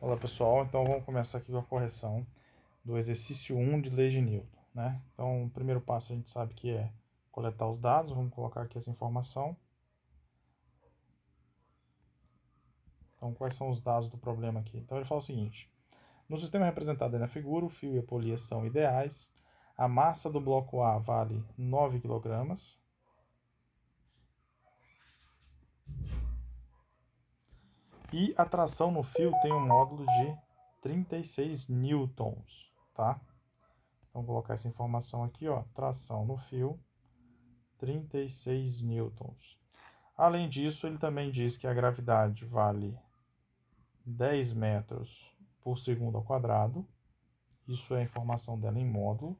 Olá pessoal, então vamos começar aqui com a correção do exercício 1 de leis de Newton, né? Então o primeiro passo a gente sabe que é coletar os dados, vamos colocar aqui essa informação. Então quais são os dados do problema aqui? Então ele fala o seguinte, no sistema representado aí na figura, o fio e a polia são ideais, a massa do bloco A vale 9 kg, e a tração no fio tem um módulo de 36 newtons, tá? Então vou colocar essa informação aqui, ó, tração no fio, 36 newtons. Além disso, ele também diz que a gravidade vale 10 metros por segundo ao quadrado. Isso é a informação dela em módulo.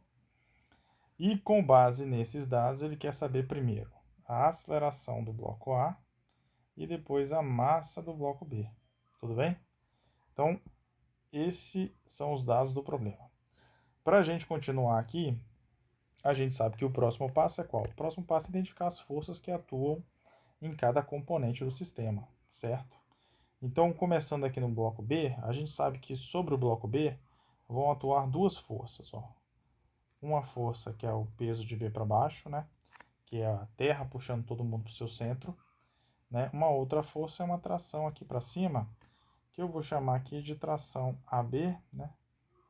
E com base nesses dados, ele quer saber primeiro a aceleração do bloco A e depois a massa do bloco B. Tudo bem? Então, esses são os dados do problema. Para a gente continuar aqui, a gente sabe que o próximo passo é qual? O próximo passo é identificar as forças que atuam em cada componente do sistema, certo? Então, começando aqui no bloco B, a gente sabe que sobre o bloco B vão atuar duas forças. Ó. Uma força que é o peso de B para baixo, né? Que é a Terra puxando todo mundo para o seu centro. Né? Uma outra força é uma tração aqui para cima, que eu vou chamar aqui de tração AB, né?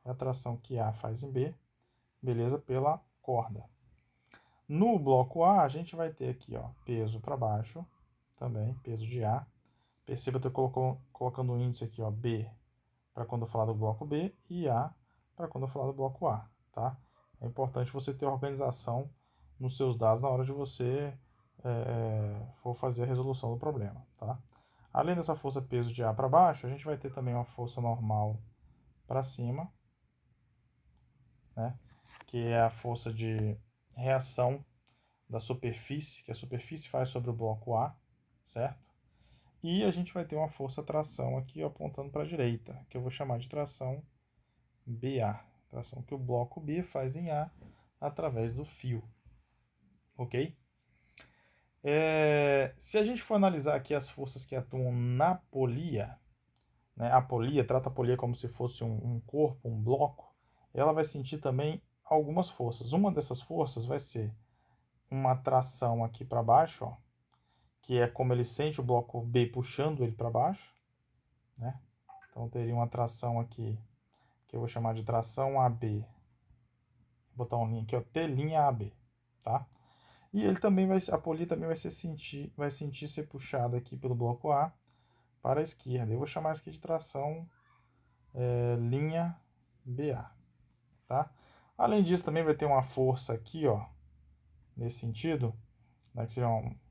É a tração que A faz em B, beleza? Pela corda. No bloco A, a gente vai ter aqui, ó, peso para baixo, também, peso de A. Perceba que eu estou colocando um índice aqui, ó, B, para quando eu falar do bloco B, e A para quando eu falar do bloco A, tá? É importante você ter organização nos seus dados na hora de você for fazer a resolução do problema, tá? Além dessa força peso de A para baixo, a gente vai ter também uma força normal para cima, né? Que é a força de reação da superfície, que a superfície faz sobre o bloco A, certo? E a gente vai ter uma força tração aqui apontando para a direita, que eu vou chamar de tração BA, tração que o bloco B faz em A através do fio, ok? Se a gente for analisar aqui as forças que atuam na polia, né, a polia, trata a polia como se fosse um corpo, um bloco, ela vai sentir também algumas forças. Uma dessas forças vai ser uma tração aqui para baixo, ó, que é como ele sente o bloco B puxando ele para baixo, né? Então teria uma tração aqui, que eu vou chamar de tração AB. Vou botar um linha aqui, ó, T''AB, tá? E ele também a polia também vai sentir ser puxada aqui pelo bloco A para a esquerda. Eu vou chamar isso aqui de tração linha BA, tá? Além disso, também vai ter uma força aqui, ó, nesse sentido, né, que seria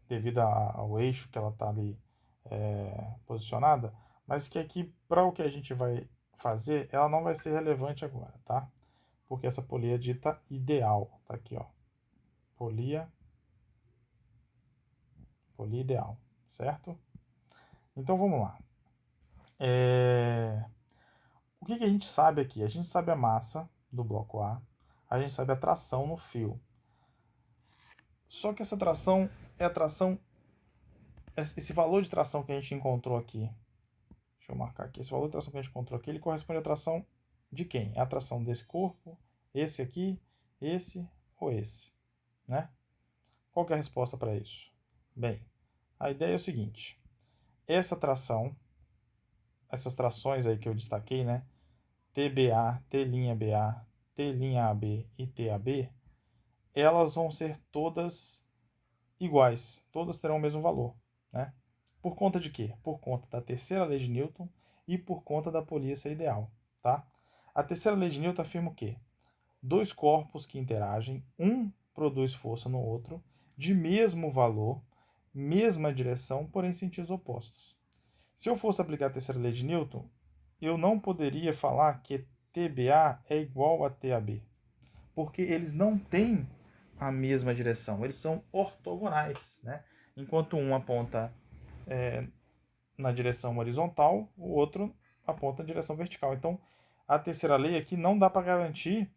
devido ao eixo que ela está ali posicionada, mas que aqui, para o que a gente vai fazer, ela não vai ser relevante agora, tá? Porque essa polia é dita ideal, tá aqui, ó, polia ideal, certo? Então vamos lá. O que a gente sabe aqui? A gente sabe a massa do bloco a gente sabe a tração no fio. Só que essa tração é a tração, esse valor de tração que a gente encontrou aqui, deixa eu marcar aqui, esse valor de tração que a gente encontrou aqui, ele corresponde à tração de quem? É a tração desse corpo, esse aqui, esse ou esse, né? Qual que é a resposta para isso? Bem, a ideia é o seguinte, essa tração, essas trações aí que eu destaquei, né? TBA, T'BA, T'AB e TAB, elas vão ser todas iguais, todas terão o mesmo valor, né? Por conta de quê? Por conta da terceira lei de Newton e por conta da polia ser ideal, tá? A terceira lei de Newton afirma o quê? Dois corpos que interagem, um produz força no outro, de mesmo valor, mesma direção, porém em sentidos opostos. Se eu fosse aplicar a terceira lei de Newton, eu não poderia falar que TBA é igual a TAB, porque eles não têm a mesma direção, eles são ortogonais, né? Enquanto um aponta na direção horizontal, o outro aponta na direção vertical. Então, a terceira lei aqui não dá para garantir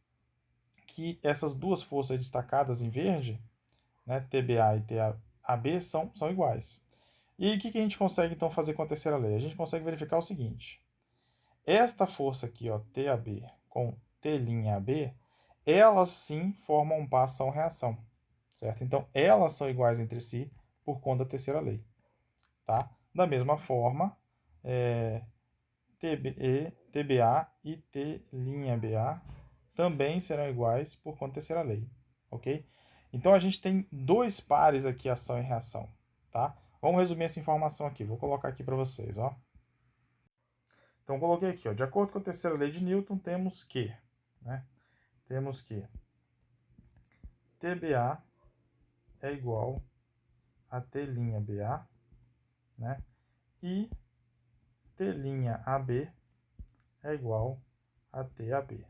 que essas duas forças destacadas em verde, né, TBA e TAB, são iguais. E aí, o que a gente consegue então fazer com a terceira lei? A gente consegue verificar o seguinte: esta força aqui, ó, TAB com T'Ab, elas sim formam um par ação-reação, certo? Então, elas são iguais entre si por conta da terceira lei, tá? Da mesma forma, TBA e T'Ba também serão iguais por conta da terceira lei, ok? Então, a gente tem dois pares aqui, ação e reação, tá? Vamos resumir essa informação aqui. Vou colocar aqui para vocês, ó. Então, coloquei aqui, ó. De acordo com a terceira lei de Newton, temos que, né? Temos que TBA é igual a T'Ba, né? E T'Ab é igual a TAB.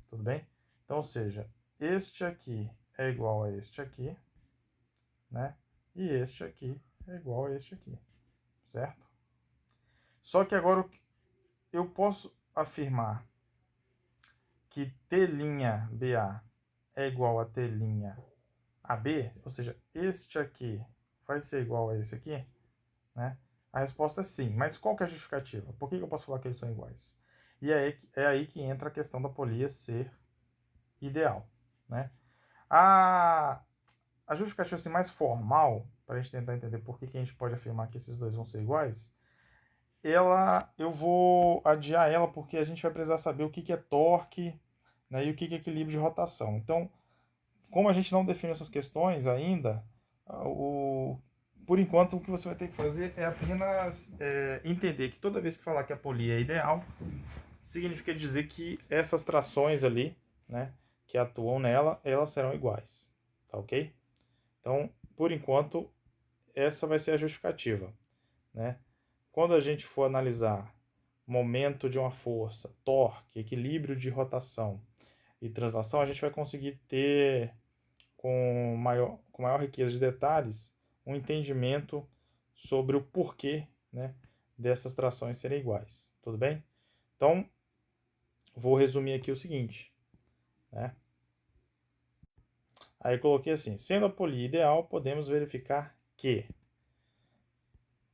Tudo bem? Então, ou seja, este aqui é igual a este aqui, né? E este aqui é igual a este aqui, certo? Só que agora eu posso afirmar que T'Ba é igual a T'Ab, ou seja, este aqui vai ser igual a esse aqui, né? A resposta é sim, mas qual que é a justificativa? Por que eu posso falar que eles são iguais? E é aí que entra a questão da polia ser ideal, né? A justificativa assim, mais formal, para a gente tentar entender por que a gente pode afirmar que esses dois vão ser iguais, eu vou adiar ela porque a gente vai precisar saber o que é torque, né, e o que é equilíbrio de rotação. Então, como a gente não define essas questões ainda, por enquanto o que você vai ter que fazer é apenas entender que toda vez que falar que a polia é ideal, significa dizer que essas trações ali, né, que atuam nela, elas serão iguais, tá ok? Então, por enquanto, essa vai ser a justificativa, né? Quando a gente for analisar momento de uma força, torque, equilíbrio de rotação e translação, a gente vai conseguir ter, com maior riqueza de detalhes, um entendimento sobre o porquê, né, dessas trações serem iguais. Tudo bem? Então, vou resumir aqui o seguinte, né? Aí coloquei assim, sendo a polia ideal, podemos verificar que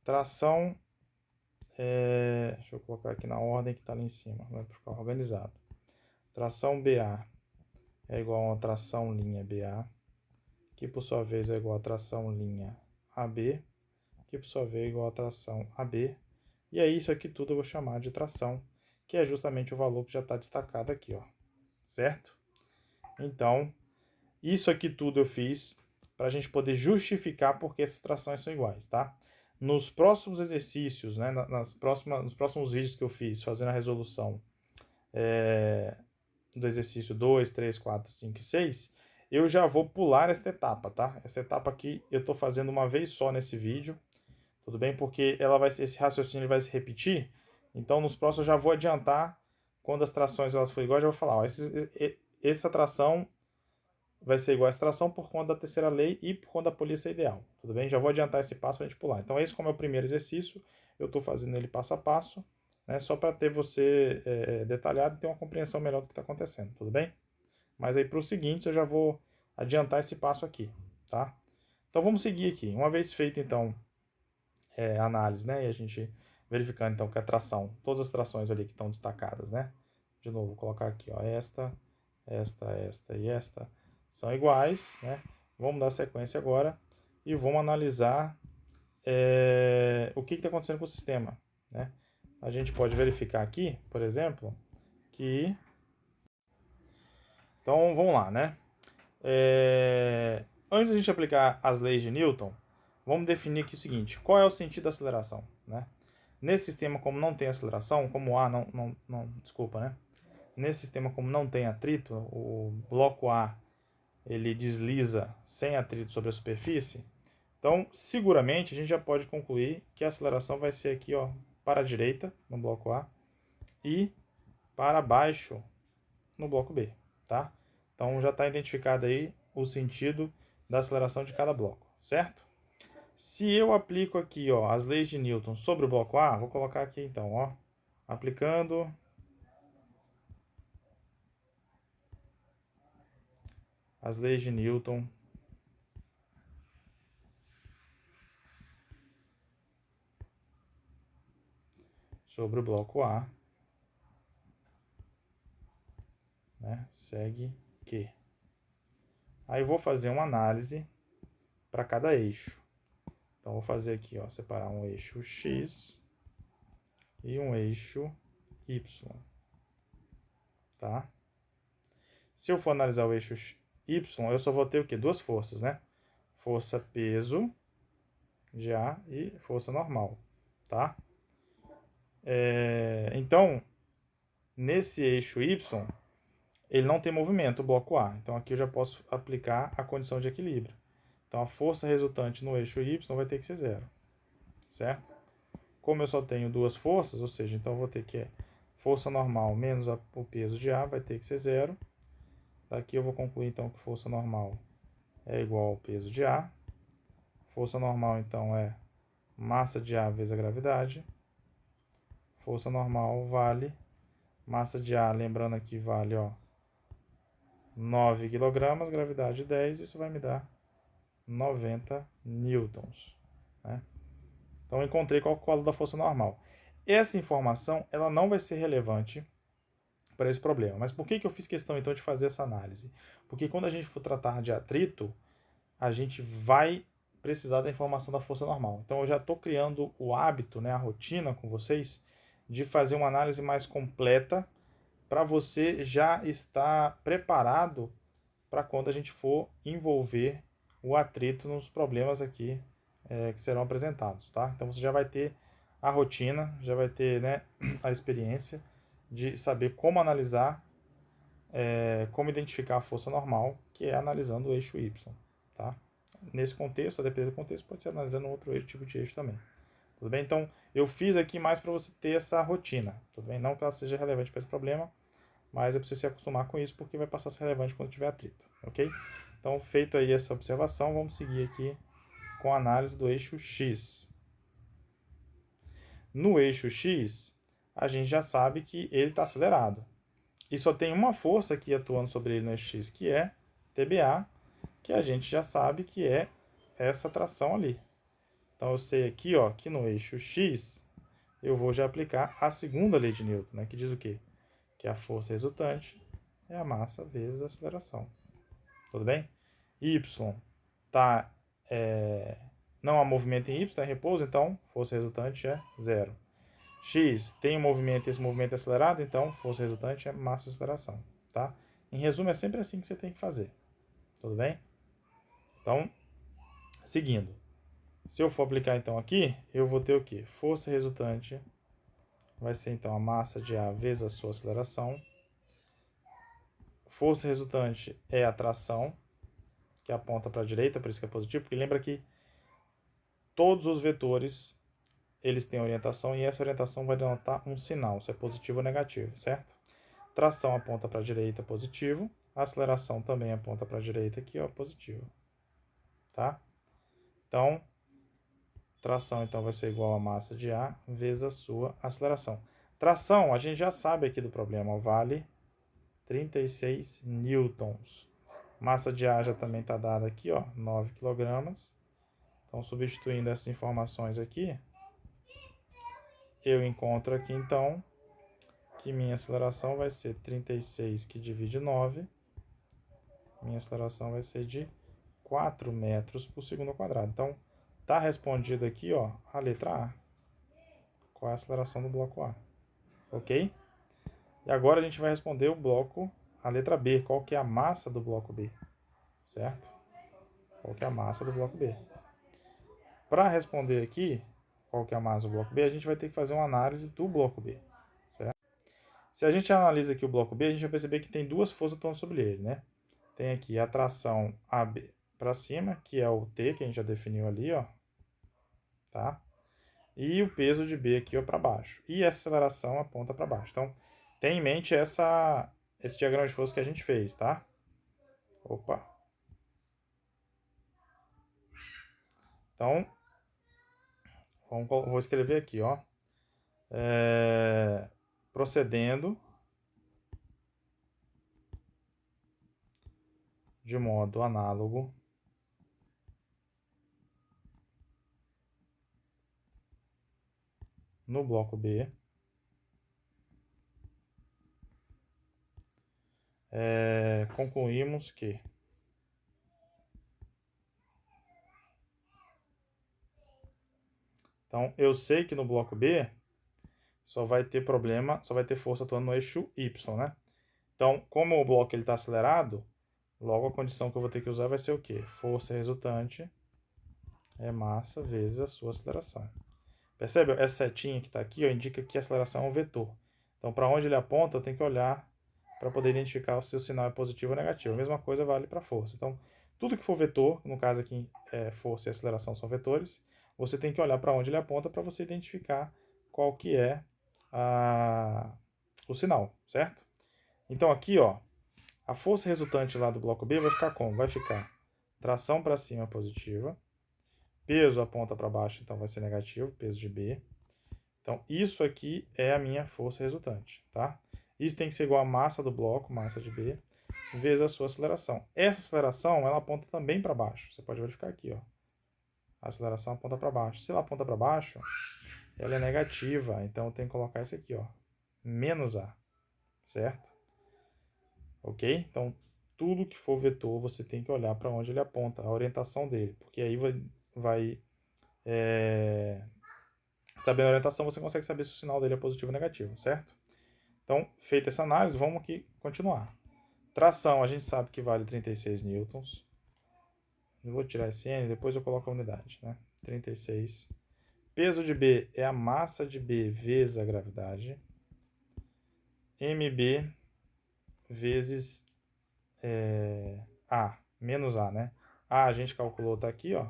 tração, deixa eu colocar aqui na ordem que está ali em cima, vai ficar organizado. Tração BA é igual a uma tração linha BA, que por sua vez é igual a tração linha AB, que por sua vez é igual a tração AB, e aí isso aqui tudo eu vou chamar de tração, que é justamente o valor que já está destacado aqui, ó, certo? Então, isso aqui tudo eu fiz para a gente poder justificar porque essas trações são iguais, tá? Nos próximos exercícios, né, nos próximos vídeos que eu fiz fazendo a resolução do exercício 2, 3, 4, 5 e 6, eu já vou pular esta etapa, tá? Essa etapa aqui eu estou fazendo uma vez só nesse vídeo, tudo bem? Porque esse raciocínio vai se repetir, então nos próximos eu já vou adiantar, quando as trações elas forem iguais, eu já vou falar, ó, essa tração vai ser igual a essa tração por conta da terceira lei e por conta da polia ser ideal, tudo bem? Já vou adiantar esse passo para a gente pular. Então esse como é o primeiro exercício, eu estou fazendo ele passo a passo, né? Só para ter você detalhado e ter uma compreensão melhor do que está acontecendo, tudo bem? Mas aí para os seguintes eu já vou adiantar esse passo aqui, tá? Então vamos seguir aqui. Uma vez feita então a análise, né? E a gente verificando então que a tração, todas as trações ali que estão destacadas, né? De novo, vou colocar aqui, ó, esta e esta são iguais, né? Vamos dar sequência agora e vamos analisar o que está acontecendo com o sistema, né? A gente pode verificar aqui, por exemplo, que... Então, vamos lá, né? Antes de a gente aplicar as leis de Newton, vamos definir aqui o seguinte, qual é o sentido da aceleração, né? Nesse sistema, como não tem aceleração, como A desculpa, né? Nesse sistema, como não tem atrito, o bloco A ele desliza sem atrito sobre a superfície, então seguramente a gente já pode concluir que a aceleração vai ser aqui, ó, para a direita no bloco A e para baixo no bloco B, tá? Então já está identificado aí o sentido da aceleração de cada bloco, certo? Se eu aplico aqui, ó, as leis de Newton sobre o bloco A, vou colocar aqui então, ó, aplicando as leis de Newton sobre o bloco A. né? Segue que. Aí eu vou fazer uma análise para cada eixo. Então, vou fazer aqui, ó, separar um eixo X e um eixo Y, tá? Se eu for analisar o eixo Y, eu só vou ter o quê? Duas forças, né? Força peso de A e força normal, tá? Então, nesse eixo Y, ele não tem movimento, o bloco A. Então, aqui eu já posso aplicar a condição de equilíbrio. Então, a força resultante no eixo Y vai ter que ser zero, certo? Como eu só tenho duas forças, ou seja, então eu vou ter que força normal menos o peso de A vai ter que ser zero. Daqui eu vou concluir então que força normal é igual ao peso de A. Força normal então é massa de A vezes a gravidade. Força normal vale massa de A, lembrando aqui, vale 9 kg, gravidade 10, isso vai me dar 90 newtons, né? Então eu encontrei qual é o valor da força normal. Essa informação ela não vai ser relevante para esse problema. Mas por que eu fiz questão então de fazer essa análise? Porque quando a gente for tratar de atrito, a gente vai precisar da informação da força normal. Então eu já estou criando o hábito, né, a rotina com vocês, de fazer uma análise mais completa para você já estar preparado para quando a gente for envolver o atrito nos problemas aqui que serão apresentados, tá? Então você já vai ter a rotina, já vai ter, né, a experiência de saber como analisar, como identificar a força normal, que é analisando o eixo Y, tá? Nesse contexto, a depender do contexto, pode ser analisando outro eixo, tipo de eixo também. Tudo bem? Então, eu fiz aqui mais para você ter essa rotina, tudo bem? Não que ela seja relevante para esse problema, mas é preciso se acostumar com isso, porque vai passar a ser relevante quando tiver atrito, ok? Então, feito aí essa observação, vamos seguir aqui com a análise do eixo X. No eixo X, a gente já sabe que ele está acelerado. E só tem uma força aqui atuando sobre ele no eixo X, que é TBA, que a gente já sabe que é essa tração ali. Então eu sei aqui, ó, que no eixo X eu vou já aplicar a segunda lei de Newton, né, que diz o quê? Que a força resultante é a massa vezes a aceleração. Tudo bem? Y tá, não há movimento em Y, está em repouso, então força resultante é zero. X tem um movimento e esse movimento é acelerado, então força resultante é massa de aceleração. Tá? Em resumo, é sempre assim que você tem que fazer. Tudo bem? Então, seguindo. Se eu for aplicar então aqui, eu vou ter o quê? Força resultante vai ser então a massa de A vezes a sua aceleração. Força resultante é a tração, que aponta para a direita, por isso que é positivo, porque lembra que todos os vetores eles têm orientação e essa orientação vai denotar um sinal, se é positivo ou negativo, certo? Tração aponta para a direita, positivo. A aceleração também aponta para a direita aqui, ó, positivo. Tá? Então, tração então vai ser igual a massa de A vezes a sua aceleração. Tração, a gente já sabe aqui do problema, vale 36 newtons. Massa de A já também está dada aqui, ó, 9 kg. Então, substituindo essas informações aqui, eu encontro aqui então que minha aceleração vai ser 36 que divide 9. Minha aceleração vai ser de 4 metros por segundo ao quadrado. Então, está respondido aqui, ó, a letra A. Qual é a aceleração do bloco A? Ok? E agora a gente vai responder o bloco, a letra B. Qual que é a massa do bloco B? Certo? Qual que é a massa do bloco B? Para responder aqui, qual que é a massa do bloco B, a gente vai ter que fazer uma análise do bloco B. Certo? Se a gente analisa aqui o bloco B, a gente vai perceber que tem duas forças atuando sobre ele, né? Tem aqui a tração AB para cima, que é o T, que a gente já definiu ali, ó. Tá? E o peso de B aqui, ó, para baixo. E a aceleração aponta para baixo. Então, tem em mente esse diagrama de força que a gente fez, tá? Opa! Então, vou escrever aqui, ó. Procedendo de modo análogo no bloco B, concluímos que então eu sei que no bloco B só vai ter problema, só vai ter força atuando no eixo Y, né? Então, como o bloco está acelerado, logo a condição que eu vou ter que usar vai ser o quê? Força resultante é massa vezes a sua aceleração. Percebe? Essa setinha que está aqui ó, indica que a aceleração é um vetor. Então, para onde ele aponta, eu tenho que olhar para poder identificar se o sinal é positivo ou negativo. A mesma coisa vale para força. Então, tudo que for vetor, no caso aqui força e aceleração são vetores, você tem que olhar para onde ele aponta para você identificar qual que é o sinal, certo? Então aqui, ó, a força resultante lá do bloco B vai ficar como? Vai ficar tração para cima positiva, peso aponta para baixo, então vai ser negativo, peso de B. Então isso aqui é a minha força resultante, tá? Isso tem que ser igual a massa do bloco, massa de B, vezes a sua aceleração. Essa aceleração, ela aponta também para baixo. Você pode verificar aqui, ó. A aceleração aponta para baixo. Se ela aponta para baixo, ela é negativa, então eu tenho que colocar isso aqui, ó, menos A, certo? Ok? Então, tudo que for vetor, você tem que olhar para onde ele aponta, a orientação dele, porque aí sabendo a orientação, você consegue saber se o sinal dele é positivo ou negativo, certo? Então, feita essa análise, vamos aqui continuar. Tração, a gente sabe que vale 36 newtons. Eu vou tirar esse N, depois eu coloco a unidade, né? 36. Peso de B é a massa de B vezes a gravidade. MB vezes A, menos A, né? A gente calculou, tá aqui, ó.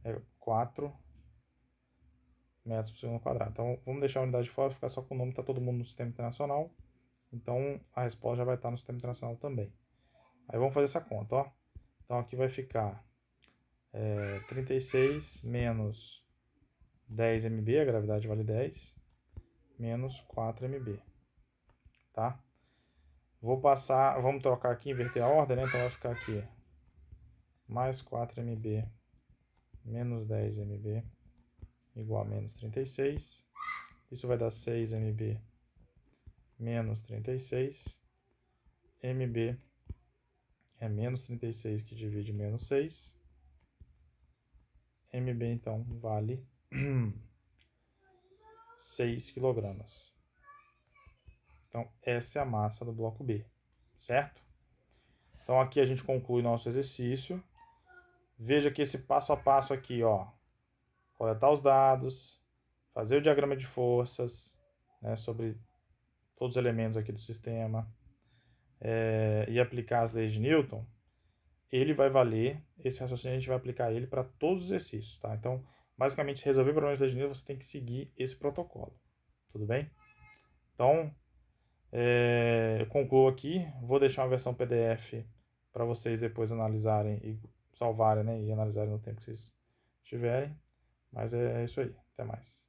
É 4 metros por segundo quadrado. Então, vamos deixar a unidade de fora, ficar só com o nome, tá todo mundo no sistema internacional. Então, a resposta já vai estar no sistema internacional também. Aí vamos fazer essa conta, ó. Então, aqui vai ficar 36 menos 10 MB, a gravidade vale 10, menos 4 MB, tá? Vou passar, vamos trocar aqui, inverter a ordem, né? Então vai ficar aqui mais 4 MB menos 10 MB igual a menos 36. Isso vai dar 6 MB menos 36. MB é menos 36 que divide menos 6. MB então vale 6 kg. Então essa é a massa do bloco B, certo? Então aqui a gente conclui nosso exercício. Veja que esse passo a passo aqui, ó, coletar os dados, fazer o diagrama de forças, né, sobre todos os elementos aqui do sistema, e aplicar as leis de Newton, ele vai valer, esse raciocínio a gente vai aplicar ele para todos os exercícios, tá? Então, basicamente, resolver problemas de leis de Newton, você tem que seguir esse protocolo, tudo bem? Então, eu concluo aqui, vou deixar uma versão PDF para vocês depois analisarem e salvarem, né, e analisarem no tempo que vocês tiverem. Mas é isso aí. Até mais.